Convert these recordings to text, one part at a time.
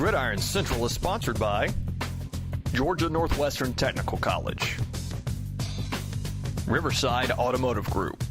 Gridiron Central is sponsored by Georgia Northwestern Technical College, Riverside Automotive Group.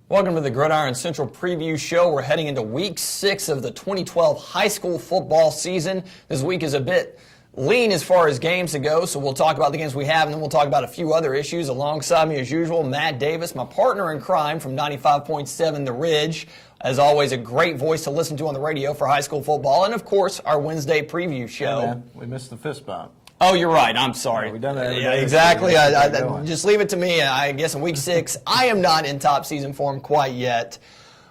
Welcome to the Gridiron Central Preview Show. We're heading into Week 6 of the 2012 high school football season. This week is a bit lean as far as games to go, so we'll talk about the games we have, and then we'll talk about a few other issues. Alongside me, as usual, Matt Davis, my partner in crime from 95.7 The Ridge. As always, a great voice to listen to on the radio for high school football, and of course, our Wednesday preview show. Hey man, we missed the fist bump. Oh, you're right. I'm sorry. Yeah, we've done that every yeah, day. exactly. Just leave it to me. I guess in Week 6, I am not in top season form quite yet.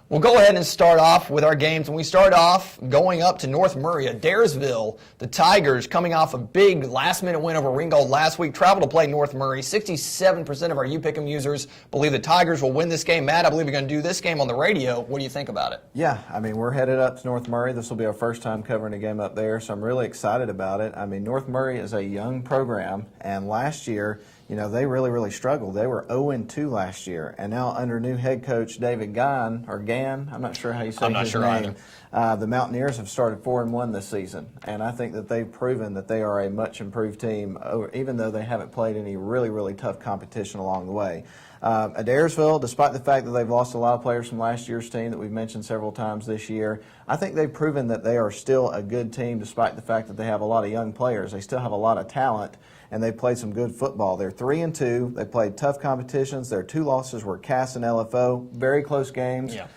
We'll go ahead and start off with our games. And we start off going up to North Murray, Adairsville. The Tigers, coming off a big last-minute win over Ringgold last week, travel to play North Murray. 67% of our UPick'em users believe the Tigers will win this game. Matt, I believe you're going to do this game on the radio. What do you think about it? Yeah, I mean, we're headed up to North Murray. This will be our first time covering a game up there, so I'm really excited about it. I mean, North Murray is a young program, and last year, you know, they really struggled. They were 0-2 last year, and now under new head coach David Gann, I'm not sure how you say his name. The Mountaineers have started 4-1 this season, and I think that they've proven that they are a much improved team, even though they haven't played any really tough competition along the way. Adairsville, despite the fact that they've lost a lot of players from last year's team that we've mentioned several times this year, I think they've proven that they are still a good team despite the fact that they have a lot of young players. They still have a lot of talent, and they played some good football. They're 3-2. They played tough competitions. Their 2 losses were Cass and LFO. Very close games. Yeah.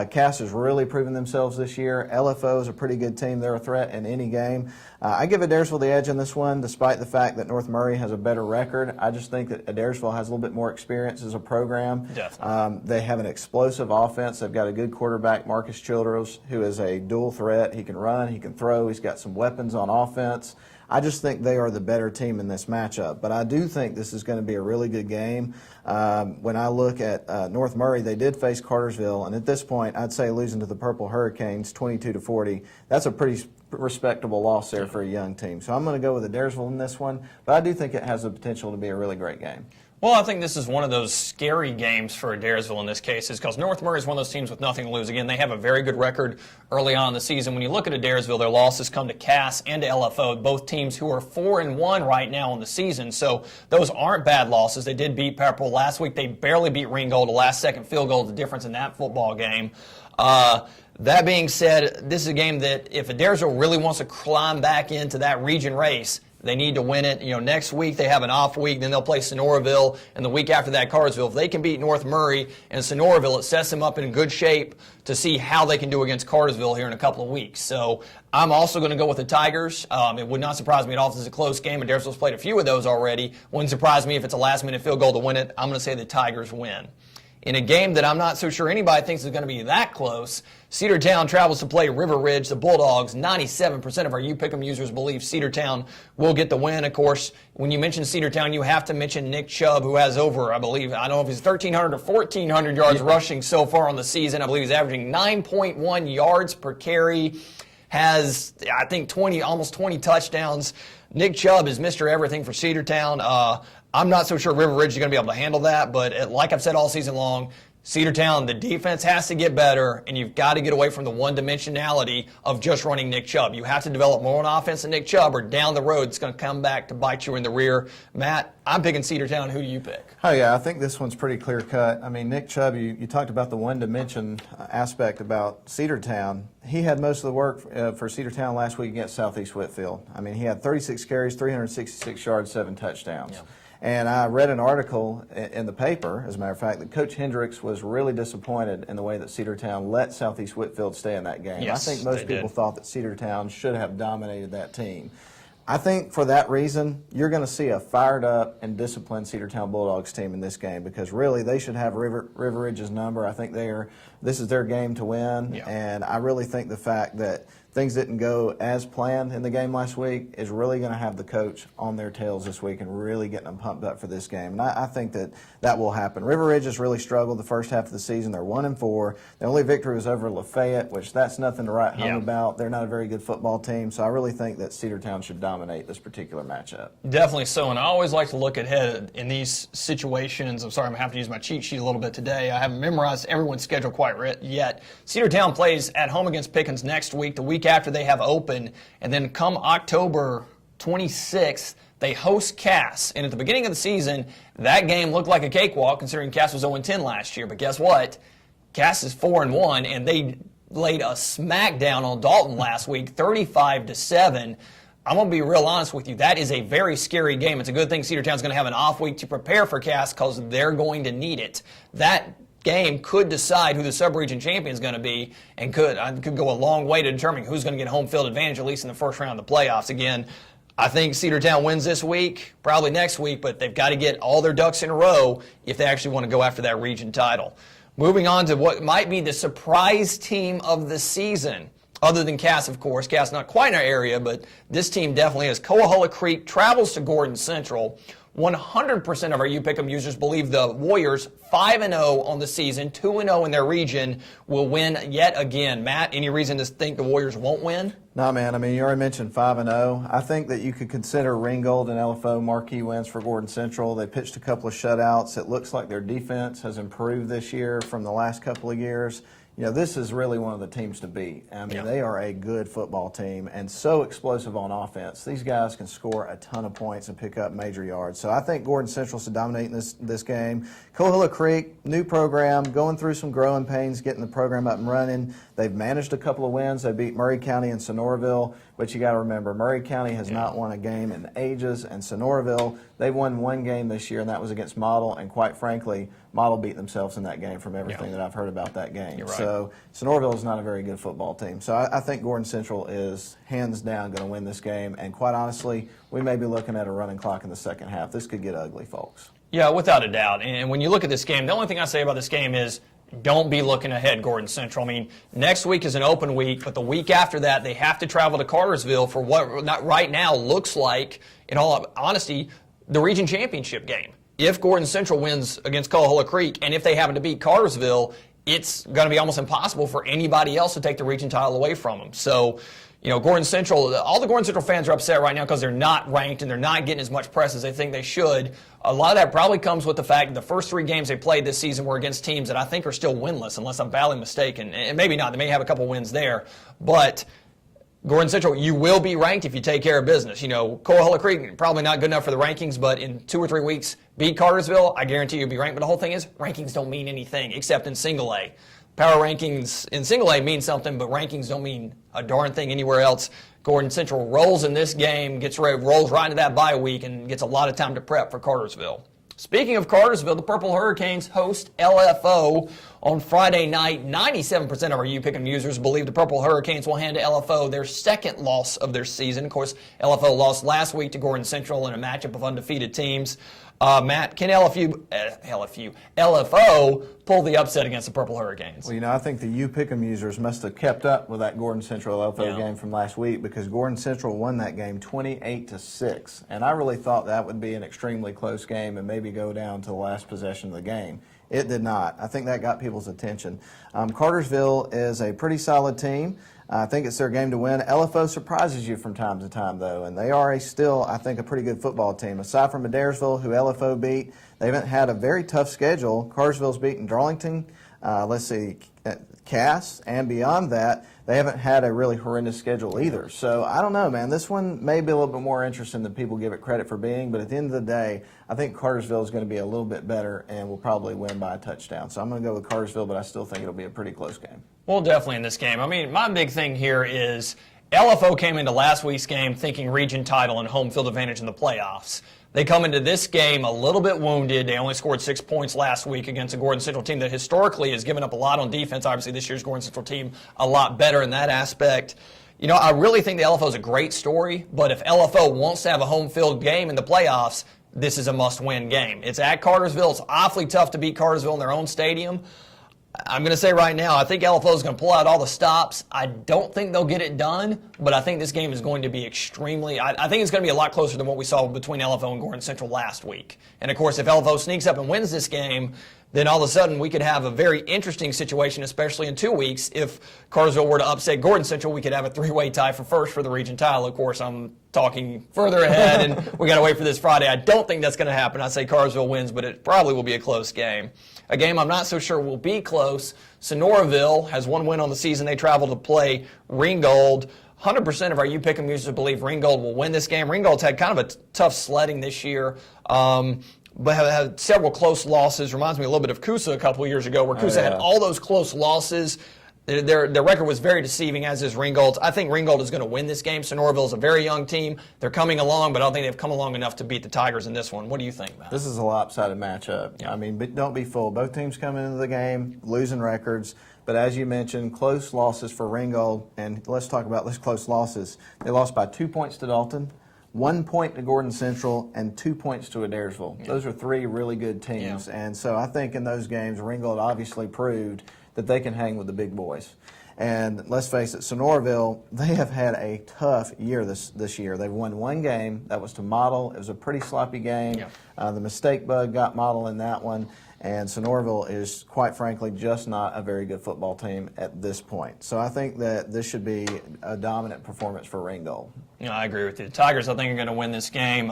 Cass has really proven themselves this year. LFO is a pretty good team. They're a threat in any game. I give Adairsville the edge in this one, despite the fact that North Murray has a better record. I just think that Adairsville has a little bit more experience as a program. Definitely. They have an explosive offense. They've got a good quarterback, Marcus Childress, who is a dual threat. He can run, he can throw. He's got some weapons on offense. I just think they are the better team in this matchup. But I do think this is going to be a really good game. When I look at North Murray, they did face Cartersville, and at this point, I'd say losing to the Purple Hurricanes 22-40, that's a pretty respectable loss there for a young team. So I'm going to go with Adairsville in this one, but I do think it has the potential to be a really great game. Well, I think this is one of those scary games for Adairsville in this case, is because North Murray is one of those teams with nothing to lose. Again, they have a very good record early on in the season. When you look at Adairsville, their losses come to Cass and to LFO, both teams who are 4-1 right now in the season. So those aren't bad losses. They did beat Pepperell last week. They barely beat Ringgold. The last-second field goal is the difference in that football game. That being said, this is a game that if Adairsville really wants to climb back into that region race, they need to win it. You know, next week they have an off week, then they'll play Sonoraville, and the week after that, Cartersville. If they can beat North Murray and Sonoraville, it sets them up in good shape to see how they can do against Cartersville here in a couple of weeks. So I'm also going to go with the Tigers. It would not surprise me at all if it's a close game. Adairsville's played a few of those already. Wouldn't surprise me if it's a last-minute field goal to win it. I'm going to say the Tigers win. In a game that I'm not so sure anybody thinks is going to be that close, Cedartown travels to play River Ridge. The Bulldogs, 97% of our UPick'em users believe Cedartown will get the win. Of course, when you mention Cedartown, you have to mention Nick Chubb, who has over, I don't know if he's 1,300 or 1,400 yards rushing so far on the season. I believe he's averaging 9.1 yards per carry, has, I think, almost 20 touchdowns. Nick Chubb is Mr. Everything for Cedartown. I'm not so sure River Ridge is going to be able to handle that, but like I've said all season long, Cedartown, the defense has to get better, and you've got to get away from the one-dimensionality of just running Nick Chubb. You have to develop more on offense than Nick Chubb, or down the road it's going to come back to bite you in the rear. Matt, I'm picking Cedartown. Who do you pick? Oh, yeah, I think this one's pretty clear-cut. I mean, Nick Chubb, you talked about the one-dimension aspect about Cedartown. He had most of the work for Cedartown last week against Southeast Whitfield. I mean, he had 36 carries, 366 yards, 7 touchdowns. Yeah. And I read an article in the paper, as a matter of fact, that Coach Hendricks was really disappointed in the way that Cedartown let Southeast Whitfield stay in that game. Yes, I think most people thought that Cedartown should have dominated that team. I think for that reason, you're going to see a fired up and disciplined Cedartown Bulldogs team in this game, because really they should have River Ridge's number. I think this is their game to win, and I really think the fact that things didn't go as planned in the game last week is really going to have the coach on their tails this week and really getting them pumped up for this game. And I think that will happen. River Ridge has really struggled the first half of the season. They're 1-4. The only victory was over Lafayette, which that's nothing to write home about. They're not a very good football team, so I really think that Cedartown should dominate this particular matchup. Definitely so, and I always like to look ahead in these situations. I'm sorry, I'm having to use my cheat sheet a little bit today. I haven't memorized everyone's schedule quite yet. Cedartown plays at home against Pickens next week. The week after they have open, and then come October 26th, they host Cass. And at the beginning of the season, that game looked like a cakewalk considering Cass was 0-10 last year. But guess what? Cass is 4-1, and they laid a smackdown on Dalton last week, 35-7. I'm going to be real honest with you. That is a very scary game. It's a good thing Cedartown's going to have an off week to prepare for Cass because they're going to need it. That game could decide who the sub-region champion is going to be and could go a long way to determining who's going to get home field advantage, at least in the first round of the playoffs. Again, I think Cedartown wins this week, probably next week, but they've got to get all their ducks in a row if they actually want to go after that region title. Moving on to what might be the surprise team of the season, other than Cass, of course. Cass not quite in our area, but this team definitely is. Coahulla Creek travels to Gordon Central. 100% of our UPick'em users believe the Warriors, 5-0 on the season, 2-0 in their region, will win yet again. Matt, any reason to think the Warriors won't win? No, man. I mean, you already mentioned 5-0. I think that you could consider Ringgold and LFO marquee wins for Gordon Central. They pitched a couple of shutouts. It looks like their defense has improved this year from the last couple of years. You know, this is really one of the teams to beat. I mean, they are a good football team and so explosive on offense. These guys can score a ton of points and pick up major yards. So I think Gordon Central should dominate in this game. Coahulla Creek, new program, going through some growing pains, getting the program up and running. They've managed a couple of wins. They beat Murray County and Sonoraville, but you got to remember, Murray County has not won a game in ages, and Sonoraville, they won one game this year, and that was against Model, and quite frankly, Model beat themselves in that game from everything that I've heard about that game. You're right. So Sonoraville is not a very good football team. So I think Gordon Central is hands down going to win this game, and quite honestly, we may be looking at a running clock in the second half. This could get ugly, folks. Yeah, without a doubt. And when you look at this game, the only thing I say about this game is don't be looking ahead, Gordon Central. I mean, next week is an open week, but the week after that, they have to travel to Cartersville for what not right now looks like, in all honesty, the region championship game. If Gordon Central wins against Coahulla Creek, and if they happen to beat Cartersville, it's going to be almost impossible for anybody else to take the region title away from them. So, you know, Gordon Central, all the Gordon Central fans are upset right now because they're not ranked and they're not getting as much press as they think they should. A lot of that probably comes with the fact that the first 3 games they played this season were against teams that I think are still winless, unless I'm badly mistaken. And maybe not. They may have a couple wins there. But Gordon Central, you will be ranked if you take care of business. You know, Coahulla Creek, probably not good enough for the rankings, but in 2 or 3 weeks, beat Cartersville, I guarantee you'll be ranked. But the whole thing is, rankings don't mean anything except in single A. Power rankings in single A mean something, but rankings don't mean a darn thing anywhere else. Gordon Central rolls in this game, rolls right into that bye week, and gets a lot of time to prep for Cartersville. Speaking of Cartersville, the Purple Hurricanes host LFO on Friday night. 97% of our UPick'em users believe the Purple Hurricanes will hand to LFO their second loss of their season. Of course, LFO lost last week to Gordon Central in a matchup of undefeated teams. Matt, can LFO pull the upset against the Purple Hurricanes? Well, you know, I think the UPick'em users must have kept up with that Gordon Central LFO game from last week, because Gordon Central won that game 28-6, and I really thought that would be an extremely close game and maybe go down to the last possession of the game. It did not. I think that got people's attention. Cartersville is a pretty solid team. I think it's their game to win. LFO surprises you from time to time, though, and they are still, I think, a pretty good football team. Aside from Adairsville, who LFO beat, they haven't had a very tough schedule. Cartersville's beaten Darlington, Cass, and beyond that, they haven't had a really horrendous schedule either. So I don't know, man. This one may be a little bit more interesting than people give it credit for being, but at the end of the day, I think Cartersville is going to be a little bit better and will probably win by a touchdown. So I'm going to go with Cartersville, but I still think it'll be a pretty close game. Well, definitely in this game. I mean, my big thing here is LFO came into last week's game thinking region title and home field advantage in the playoffs. They come into this game a little bit wounded. They only scored 6 points last week against a Gordon Central team that historically has given up a lot on defense. Obviously, this year's Gordon Central team a lot better in that aspect. You know, I really think the LFO is a great story, but if LFO wants to have a home field game in the playoffs, this is a must-win game. It's at Cartersville. It's awfully tough to beat Cartersville in their own stadium. I'm going to say right now, I think LFO is going to pull out all the stops. I don't think they'll get it done, but I think this game is going to be extremely, I think it's going to be a lot closer than what we saw between LFO and Gordon Central last week. And, of course, if LFO sneaks up and wins this game, then all of a sudden we could have a very interesting situation, especially in 2 weeks. If Cartersville were to upset Gordon Central, we could have a three-way tie for first for the region title. Of course, I'm talking further ahead, and we got to wait for this Friday. I don't think that's going to happen. I say Cartersville wins, but it probably will be a close game. A game I'm not so sure will be close. Sonoraville has one win on the season. They travel to play Ringgold. 100% of our U-Pick'em users believe Ringgold will win this game. Ringgold's had kind of a tough sledding this year. But have had several close losses. Reminds me a little bit of Coosa a couple of years ago, where Coosa had all those close losses. Their record was very deceiving, as is Ringgold's. I think Ringgold is going to win this game. Sonoraville is a very young team. They're coming along, but I don't think they've come along enough to beat the Tigers in this one. What do you think, Matt? This is a lopsided matchup. Yeah. I mean, but don't be fooled. Both teams coming into the game losing records. But as you mentioned, close losses for Ringgold. And let's talk about those close losses. They lost by 2 points to Dalton, 1 point to Gordon Central, and 2 points to Adairsville. Yeah. Those are three really good teams. Yeah. And so I think in those games, Ringgold obviously proved that they can hang with the big boys. And let's face it, Sonoraville, they have had a tough year this year. They've won one game. That was to Model. It was a pretty sloppy game. Yeah. The mistake bug got Model in that one. And Sonoraville is, quite frankly, just not a very good football team at this point. So I think that this should be a dominant performance for Ringgold. Yeah, I agree with you. The Tigers, I think, are going to win this game.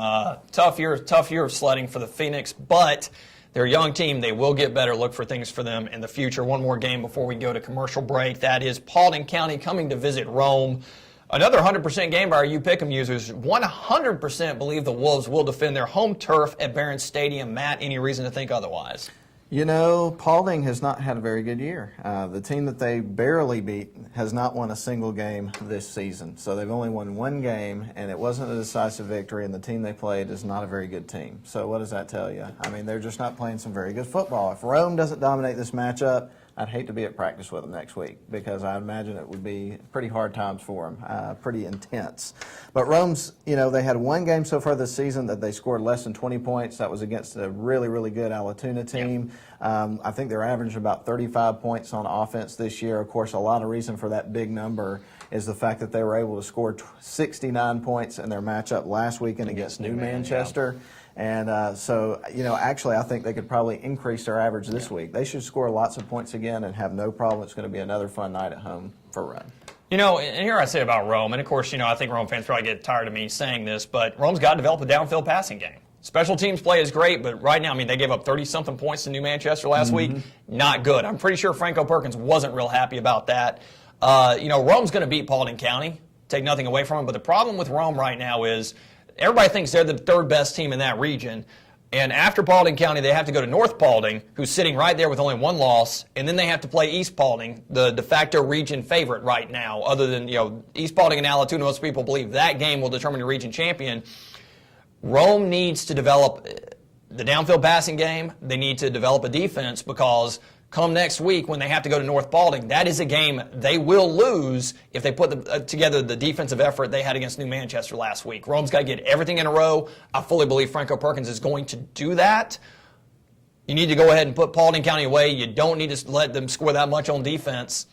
Tough year of sledding for the Phoenix, but they're a young team. They will get better. Look for things for them in the future. One more game before we go to commercial break. That is Paulding County coming to visit Rome. Another 100% game by our U-Pick'em users. 100% believe the Wolves will defend their home turf at Barron's Stadium. Matt, any reason to think otherwise? You know, Paulding has not had a very good year. The team that they barely beat has not won a single game this season. So they've only won one game, and it wasn't a decisive victory, and the team they played is not a very good team. So what does that tell you? I mean, they're just not playing some very good football. If Rome doesn't dominate this matchup, I'd hate to be at practice with them next week, because I imagine it would be pretty hard times for them, pretty intense. But Rome's, you know, they had one game so far this season that they scored less than 20 points. That was against a really, really good Allatoona team. I think they're averaging about 35 points on offense this year. Of course, a lot of reason for that big number is the fact that they were able to score 69 points in their matchup last weekend against New Manchester. Yeah. And so, you know, actually I think they could probably increase their average this week. They should score lots of points again and have no problem. It's going to be another fun night at home for Rome. You know, and here I say about Rome, and of course, you know, I think Rome fans probably get tired of me saying this, but Rome's got to develop a downfield passing game. Special teams play is great, but right now, I mean, they gave up 30-something points to New Manchester last week. Not good. I'm pretty sure Franco Perkins wasn't real happy about that. You know, Rome's going to beat Paulding County, take nothing away from them, but the problem with Rome right now is everybody thinks they're the third best team in that region. And after Paulding County, they have to go to North Paulding, who's sitting right there with only one loss, and then they have to play East Paulding, the de facto region favorite right now, other than, you know, East Paulding and Allatoona. Most people believe that game will determine the region champion. Rome needs to develop the downfield passing game. They need to develop a defense, because come next week when they have to go to North Paulding, that is a game they will lose if they put together the defensive effort they had against New Manchester last week. Rome's got to get everything in a row. I fully believe Franco Perkins is going to do that. You need to go ahead and put Paulding County away. You don't need to let them score that much on defense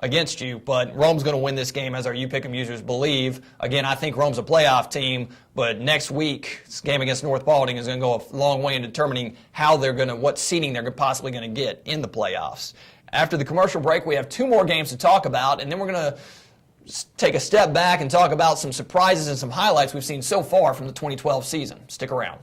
against you, but Rome's going to win this game, as our U-Pick'em users believe. Again, I think Rome's a playoff team, but next week's game against North Paulding is going to go a long way in determining how they're going to, what seeding they're possibly going to get in the playoffs. After the commercial break, we have two more games to talk about, and then we're going to take a step back and talk about some surprises and some highlights we've seen so far from the 2012 season. Stick around.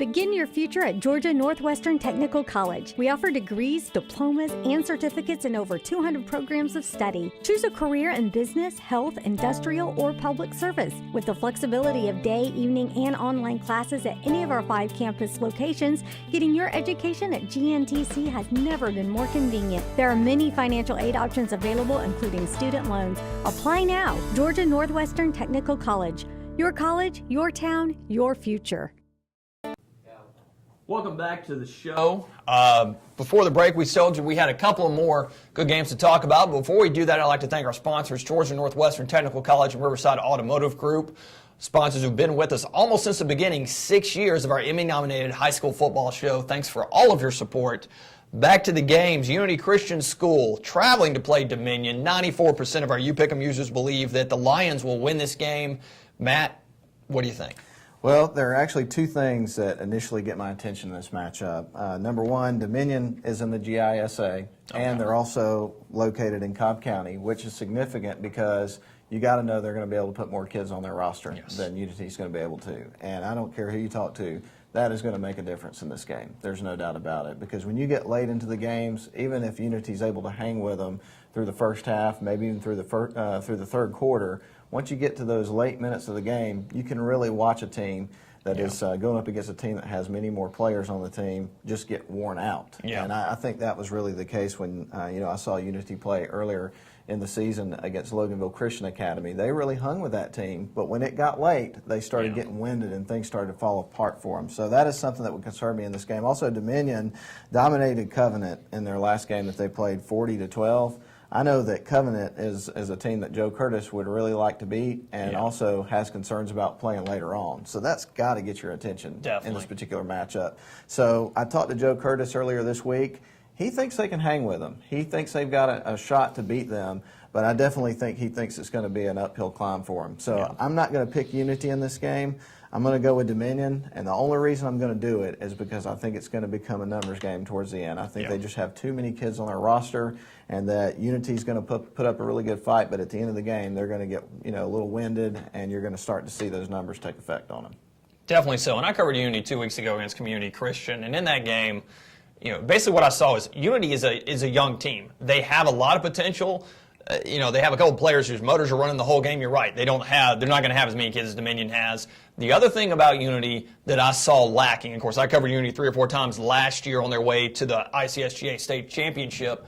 Begin your future at Georgia Northwestern Technical College. We offer degrees, diplomas, and certificates in over 200 programs of study. Choose a career in business, health, industrial, or public service. With the flexibility of day, evening, and online classes at any of our 5 campus locations, getting your education at GNTC has never been more convenient. There are many financial aid options available, including student loans. Apply now. Georgia Northwestern Technical College. Your college, your town, your future. Welcome back to the show. Before the break, we told you we had a couple of more good games to talk about. But before we do that, I'd like to thank our sponsors, Georgia Northwestern Technical College and Riverside Automotive Group, sponsors who've been with us almost since the beginning, 6 years of our Emmy-nominated high school football show. Thanks for all of your support. Back to the games. Unity Christian School traveling to play Dominion. 94% of our UPick'em users believe that the Lions will win this game. Matt, what do you think? Well, there are actually 2 things that initially get my attention in this matchup. Number one, Dominion is in the GISA, and they're also located in Cobb County, which is significant because you got to know they're going to be able to put more kids on their roster than Unity's going to be able to. And I don't care who you talk to, that is going to make a difference in this game. There's no doubt about it. Because when you get late into the games, even if Unity's able to hang with them through the first half, maybe even through the third quarter, once you get to those late minutes of the game, you can really watch a team that is going up against a team that has many more players on the team just get worn out. And I think that was really the case when I saw Unity play earlier in the season against Loganville Christian Academy. They really hung with that team, but when it got late, they started getting winded and things started to fall apart for them. So that is something that would concern me in this game. Also, Dominion dominated Covenant in their last game that they played 40-12. I know that Covenant is a team that Joe Curtis would really like to beat and also has concerns about playing later on. So that's got to get your attention in this particular matchup. So I talked to Joe Curtis earlier this week. He thinks they can hang with them. He thinks they've got a shot to beat them, but I definitely think he thinks it's going to be an uphill climb for him. So I'm not going to pick Unity in this game. I'm going to go with Dominion, and the only reason I'm going to do it is because I think it's going to become a numbers game towards the end. I think they just have too many kids on their roster, and that Unity's going to put up a really good fight, but at the end of the game, they're going to get a little winded, and you're going to start to see those numbers take effect on them. Definitely so. And I covered Unity 2 weeks ago against Community Christian, and in that game, basically what I saw is Unity is a young team. They have a lot of potential. They have a couple players whose motors are running the whole game. You're right. They're not going to have as many kids as Dominion has. The other thing about Unity that I saw lacking, of course, I covered Unity 3 or 4 times last year on their way to the ICSGA State Championship.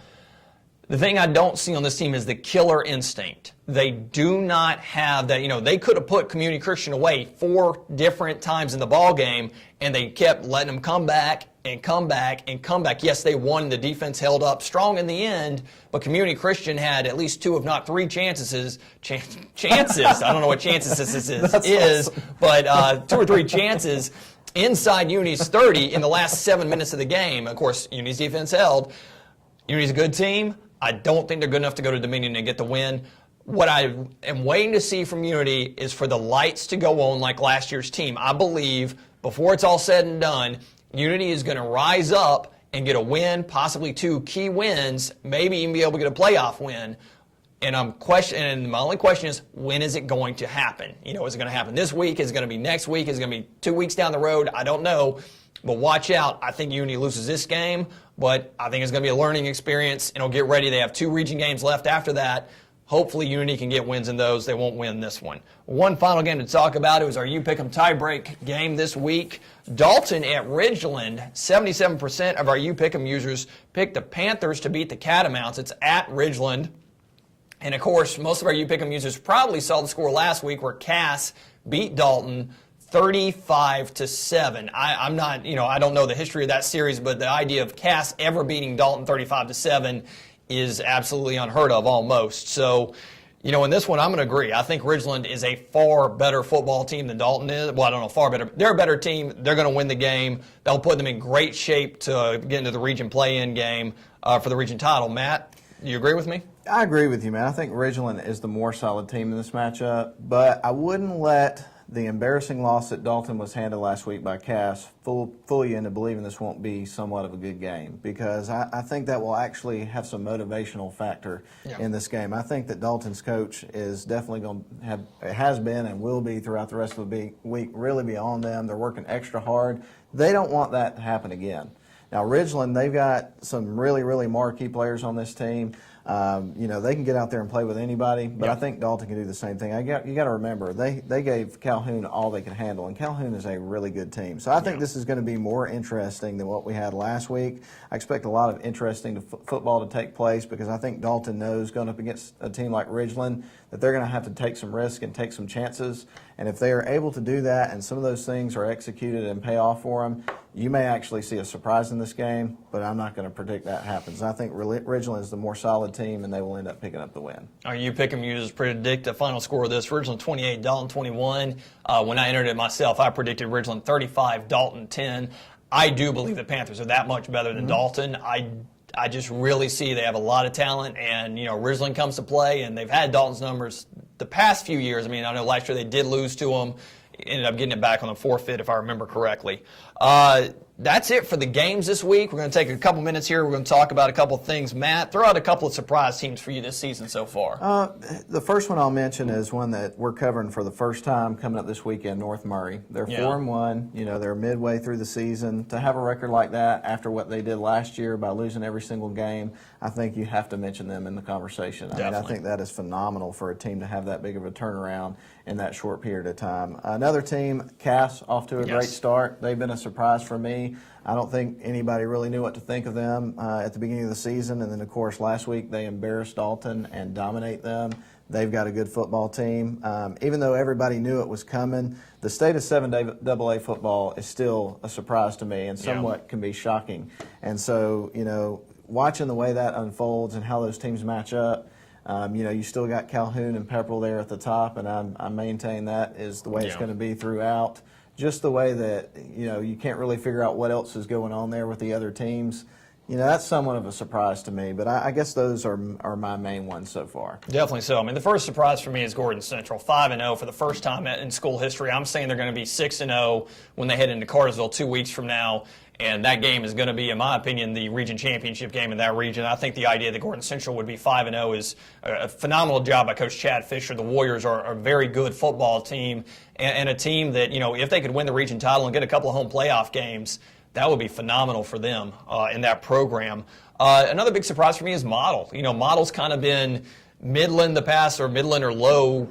The thing I don't see on this team is the killer instinct. They do not have that. They could have put Community Christian away 4 different times in the ball game, and they kept letting them come back and come back and come back. Yes, they won. The defense held up strong in the end, but Community Christian had at least 2, if not 3 chances. Chances. I don't know what chances this is, awesome. But 2 or 3 chances inside Unity's 30 in the last 7 minutes of the game. Of course, Unity's defense held. Unity's a good team. I don't think they're good enough to go to Dominion and get the win. What I am waiting to see from Unity is for the lights to go on like last year's team. I believe before it's all said and done, Unity is going to rise up and get a win, possibly 2 key wins, maybe even be able to get a playoff win. And my only question is, when is it going to happen? Is it going to happen this week? Is it going to be next week? Is it going to be 2 weeks down the road? I don't know. But watch out. I think Unity loses this game, but I think it's going to be a learning experience, and it'll get ready. They have 2 region games left after that. Hopefully Unity can get wins in those. They won't win this one. One final game to talk about. It was our UPick'em tiebreak game this week. Dalton at Ridgeland. 77% of our UPick'em users picked the Panthers to beat the Catamounts. It's at Ridgeland. And, of course, most of our UPick'em users probably saw the score last week where Cass beat Dalton 35-7. I'm not, I don't know the history of that series, but the idea of Cass ever beating Dalton 35-7 is absolutely unheard of almost. So, in this one, I'm going to agree. I think Ridgeland is a far better football team than Dalton is. Well, I don't know, far better. They're a better team. They're going to win the game. They'll put them in great shape to get into the region play-in game for the region title. Matt, do you agree with me? I agree with you, man. I think Ridgeland is the more solid team in this matchup, but I wouldn't let the embarrassing loss that Dalton was handled last week by Cass fool you into believing this won't be somewhat of a good game, because I think that will actually have some motivational factor in this game. I think that Dalton's coach is definitely going to has been and will be throughout the rest of the week, really be on them. They're working extra hard. They don't want that to happen again. Now, Ridgeland, they've got some really, really marquee players on this team. They can get out there and play with anybody, but I think Dalton can do the same thing. You got to remember, they gave Calhoun all they could handle, and Calhoun is a really good team. So I think this is going to be more interesting than what we had last week. I expect a lot of interesting football to take place because I think Dalton knows going up against a team like Ridgeland that they're going to have to take some risk and take some chances. And if they are able to do that and some of those things are executed and pay off for them, you may actually see a surprise in this game, but I'm not going to predict that happens. I think Ridgeland is the more solid team, and they will end up picking up the win. Are you picking me to predict the final score of this? Ridgeland 28, Dalton 21. When I entered it myself, I predicted Ridgeland 35, Dalton 10. I do believe the Panthers are that much better than Dalton. I just really see they have a lot of talent, and Ridgeland comes to play, and they've had Dalton's numbers the past few years. I mean, I know last year they did lose to them. Ended up getting it back on the forfeit, if I remember correctly. That's it for the games this week. We're going to take a couple minutes here. We're going to talk about a couple of things. Matt, throw out a couple of surprise teams for you this season so far. The first one I'll mention is one that we're covering for the first time coming up this weekend, North Murray. They're 4-1. They're midway through the season. To have a record like that after what they did last year by losing every single game, I think you have to mention them in the conversation. I think that is phenomenal for a team to have that big of a turnaround in that short period of time. Another team, Cass, off to a great start. They've been a surprise for me. I don't think anybody really knew what to think of them at the beginning of the season. And then, of course, last week they embarrassed Dalton and dominate them. They've got a good football team. Even though everybody knew it was coming, the state of 7AA football is still a surprise to me and somewhat can be shocking. And so, watching the way that unfolds and how those teams match up, you still got Calhoun and Pepperell there at the top, and I maintain that is the way it's going to be throughout. Just the way that, you can't really figure out what else is going on there with the other teams. That's somewhat of a surprise to me, but I guess those are my main ones so far. Definitely so. I mean, the first surprise for me is Gordon Central, 5-0 for the first time in school history. I'm saying they're going to be 6-0 when they head into Cartersville 2 weeks from now. And that game is going to be, in my opinion, the region championship game in that region. I think the idea that Gordon Central would be 5-0 is a phenomenal job by Coach Chad Fisher. The Warriors are a very good football team and a team that, if they could win the region title and get a couple of home playoff games, that would be phenomenal for them in that program. Another big surprise for me is Model. Model's kind of been Midland or low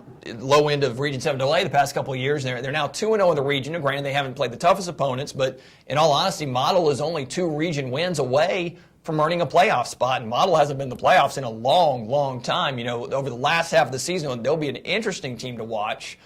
end of Region 7AA the past couple of years. They're now 2-0 in the region. Granted, they haven't played the toughest opponents, but in all honesty, Model is only 2 region wins away from earning a playoff spot, and Model hasn't been in the playoffs in a long, long time. Over the last half of the season, they'll be an interesting team to watch.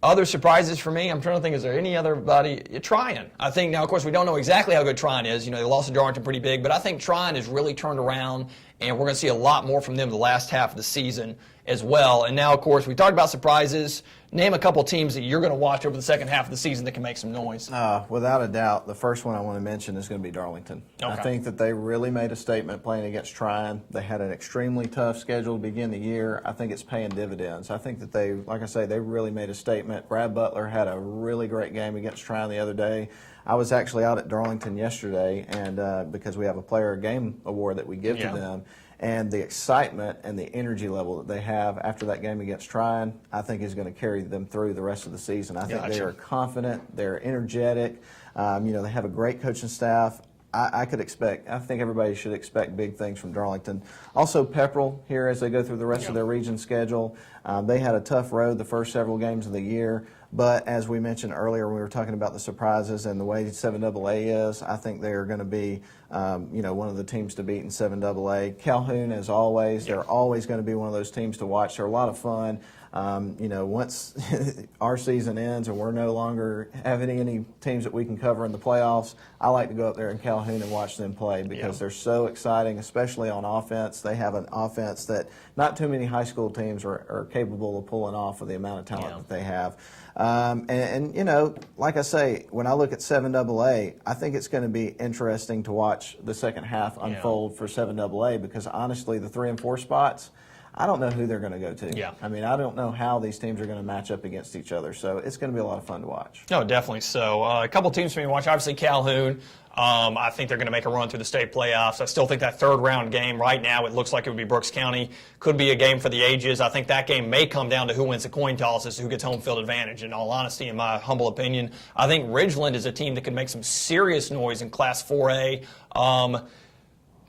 Other surprises for me, I'm trying to think, is there anybody? Tryon. I think now, of course, we don't know exactly how good Tryon is. They lost to Darlington pretty big, but I think Tryon has really turned around, and we're going to see a lot more from them the last half of the season as well. And now, of course, we talked about surprises. Name a couple teams that you're going to watch over the second half of the season that can make some noise. Without a doubt, the first one I want to mention is going to be Darlington. Okay. I think that they really made a statement playing against Tryon. They had an extremely tough schedule to begin the year. I think it's paying dividends. I think that they really made a statement. Brad Butler had a really great game against Tryon the other day. I was actually out at Darlington yesterday, and because we have a player game award that we give to them. And the excitement and the energy level that they have after that game against Tryon, I think is going to carry them through the rest of the season. I think they are confident, they're energetic, they have a great coaching staff. I think everybody should expect big things from Darlington. Also, Pepperell here as they go through the rest of their region schedule. They had a tough road the first several games of the year. But as we mentioned earlier, when we were talking about the surprises and the way 7AA is, I think they are going to be, one of the teams to beat in 7AA. Calhoun, as always, they're always going to be one of those teams to watch. They're a lot of fun. Once our season ends and we're no longer having any teams that we can cover in the playoffs, I like to go up there in Calhoun and watch them play because they're so exciting, especially on offense. They have an offense that not too many high school teams are capable of pulling off with the amount of talent that they have. Like I say, when I look at 7AA, I think it's going to be interesting to watch the second half unfold for 7AA because honestly, the 3 and 4 spots, I don't know who they're going to go to. Yeah. I mean, I don't know how these teams are going to match up against each other. So it's going to be a lot of fun to watch. No, definitely so. A couple teams for me to watch. Obviously, Calhoun. I think they're going to make a run through the state playoffs. I still think that third round game right now, it looks like it would be Brooks County. Could be a game for the ages. I think that game may come down to who wins the coin toss as to who gets home field advantage, in all honesty, in my humble opinion. I think Ridgeland is a team that could make some serious noise in Class 4A.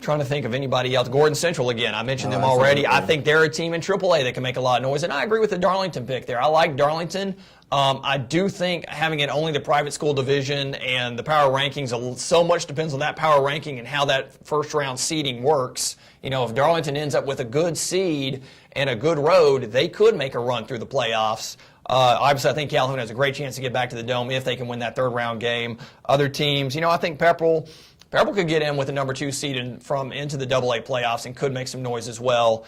Trying to think of anybody else. Gordon Central again. I mentioned them already. I think they're a team in AAA that can make a lot of noise, and I agree with the Darlington pick there. I like Darlington. I do think having it only the private school division and the power rankings, so much depends on that power ranking and how that first round seeding works. You know, if Darlington ends up with a good seed and a good road, they could make a run through the playoffs. Obviously, I think Calhoun has a great chance to get back to the Dome if they can win that third round game. Other teams, I think Pepperell could get in with the number 2 seed into the AA playoffs and could make some noise as well.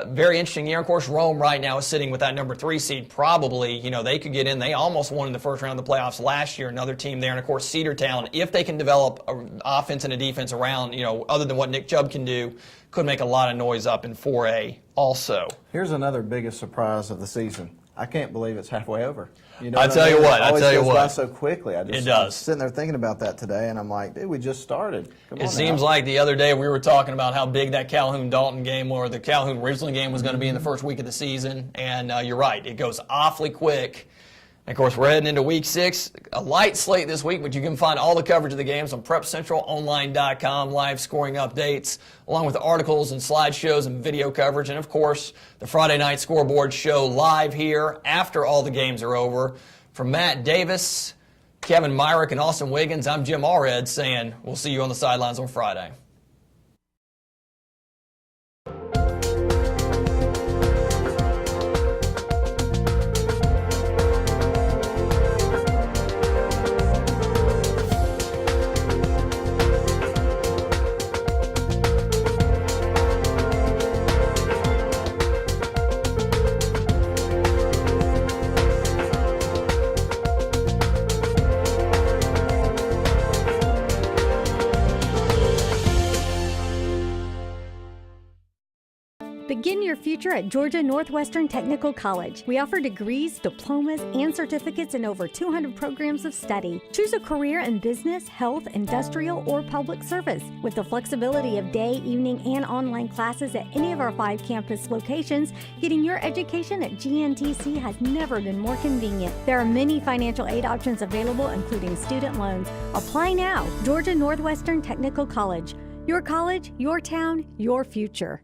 Very interesting year. Of course, Rome right now is sitting with that number 3 seed. Probably, they could get in. They almost won in the first round of the playoffs last year. Another team there. And, of course, Cedartown, if they can develop an offense and a defense around, other than what Nick Chubb can do, could make a lot of noise up in 4A also. Here's another biggest surprise of the season. I can't believe it's halfway over. I tell you what. It goes by so quickly. It does. I was sitting there thinking about that today, and I'm like, dude, we just started. It seems like the other day we were talking about how big that Calhoun-Dalton game or the Calhoun-Ridgeland game was going to be in the first week of the season, and you're right. It goes awfully quick. And, of course, we're heading into Week 6. A light slate this week, but you can find all the coverage of the games on PrepCentralOnline.com, live scoring updates, along with articles and slideshows and video coverage. And, of course, the Friday night scoreboard show live here after all the games are over. From Matt Davis, Kevin Myrick, and Austin Wiggins, I'm Jim Allred saying we'll see you on the sidelines on Friday. Begin your future at Georgia Northwestern Technical College. We offer degrees, diplomas, and certificates in over 200 programs of study. Choose a career in business, health, industrial, or public service. With the flexibility of day, evening, and online classes at any of our 5 campus locations, getting your education at GNTC has never been more convenient. There are many financial aid options available, including student loans. Apply now. Georgia Northwestern Technical College. Your college, your town, your future.